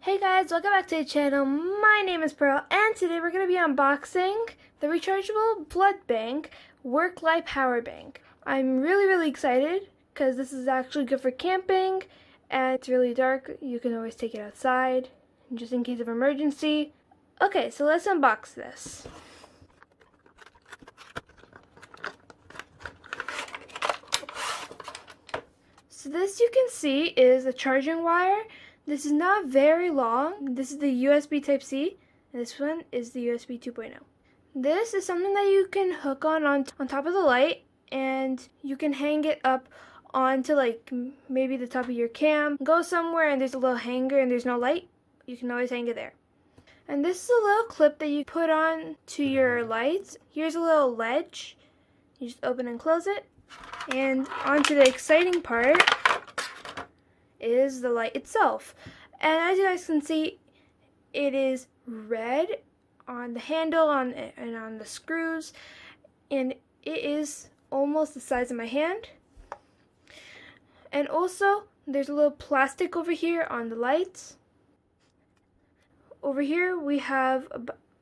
Hey guys, welcome back to the channel. My name is Pearl and today we're going to be unboxing the Rechargeable Blood Bank Work-Life Power Bank. I'm really excited because this is actually good for camping and it's really dark. You can always take it outside just in case of emergency. Okay, so let's unbox this. So this, you can see, is a charging wire. This is not very long. This is the USB Type-C, and this one is the USB 2.0. This is something that you can hook on top of the light, and you can hang it up onto like maybe the top of your camp. Go somewhere and there's a little hanger and there's no light, you can always hang it there. And this is a little clip that you put on to your lights. Here's a little ledge. You just open and close it. And onto the exciting part is the light itself. And as you guys can see, it is red on the handle and on the screws, and it is almost the size of my hand. And also there's a little plastic over here on the lights. Over here we have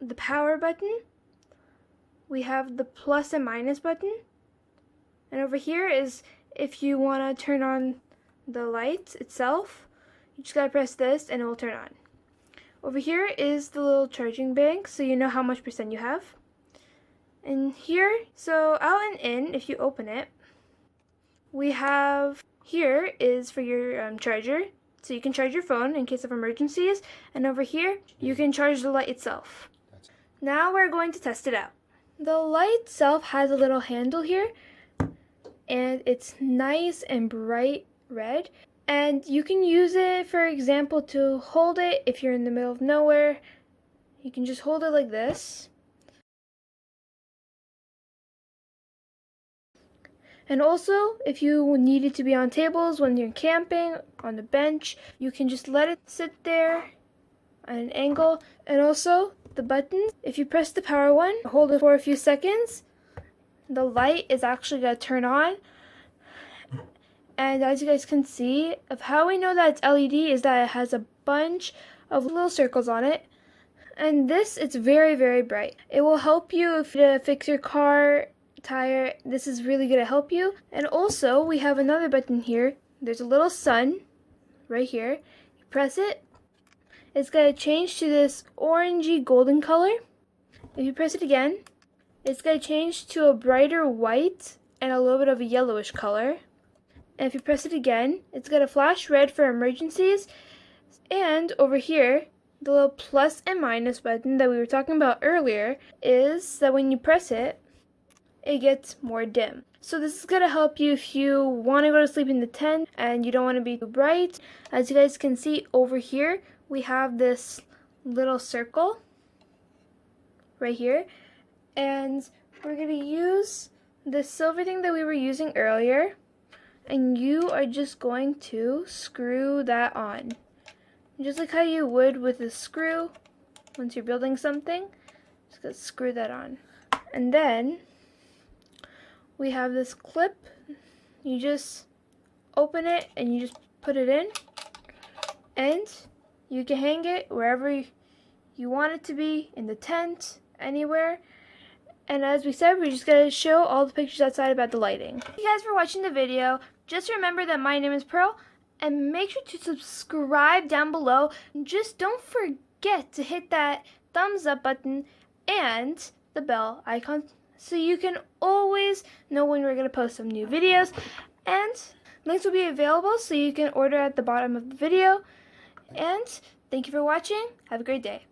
the power button, we have the plus and minus button, and over here is if you want to turn on the light itself. You just gotta press this and it will turn on. Over here is the little charging bank, so you know how much percent you have. And here, so out and in, if you open it, we have here is for your charger, so you can charge your phone in case of emergencies. And over here, you can charge the light itself. Now we're going to test it out. The light itself has a little handle here, and it's nice and bright red, and you can use it, for example, to hold it if you're in the middle of nowhere. You can just hold it like this. And also, if you need it to be on tables when you're camping, on the bench, you can just let it sit there at an angle. And also, the button, if you press the power one, hold it for a few seconds, the light is actually going to turn on. And as you guys can see, of how we know that it's LED is that it has a bunch of little circles on it. And this, it's very bright. It will help you if you fix your car tire. This is really going to help you. And also, we have another button here. There's a little sun right here. You press it. It's going to change to this orangey golden color. If you press it again, it's going to change to a brighter white and a little bit of a yellowish color. And if you press it again, it's going to flash red for emergencies. And over here, the little plus and minus button that we were talking about earlier is that when you press it, it gets more dim. So this is going to help you if you want to go to sleep in the tent and you don't want to be too bright. As you guys can see over here, we have this little circle right here. And we're going to use the silver thing that we were using earlier. And you are just going to screw that on. Just like how you would with a screw once you're building something. Just gonna screw that on. And then we have this clip. You just open it and you just put it in. And you can hang it wherever you want it to be, in the tent, anywhere. And as we said, we're just going to show all the pictures outside about the lighting. Thank you guys for watching the video. Just remember that my name is Pearl, and make sure to subscribe down below. Just don't forget to hit that thumbs up button and the bell icon so you can always know when we're going to post some new videos. And links will be available so you can order at the bottom of the video. And thank you for watching. Have a great day.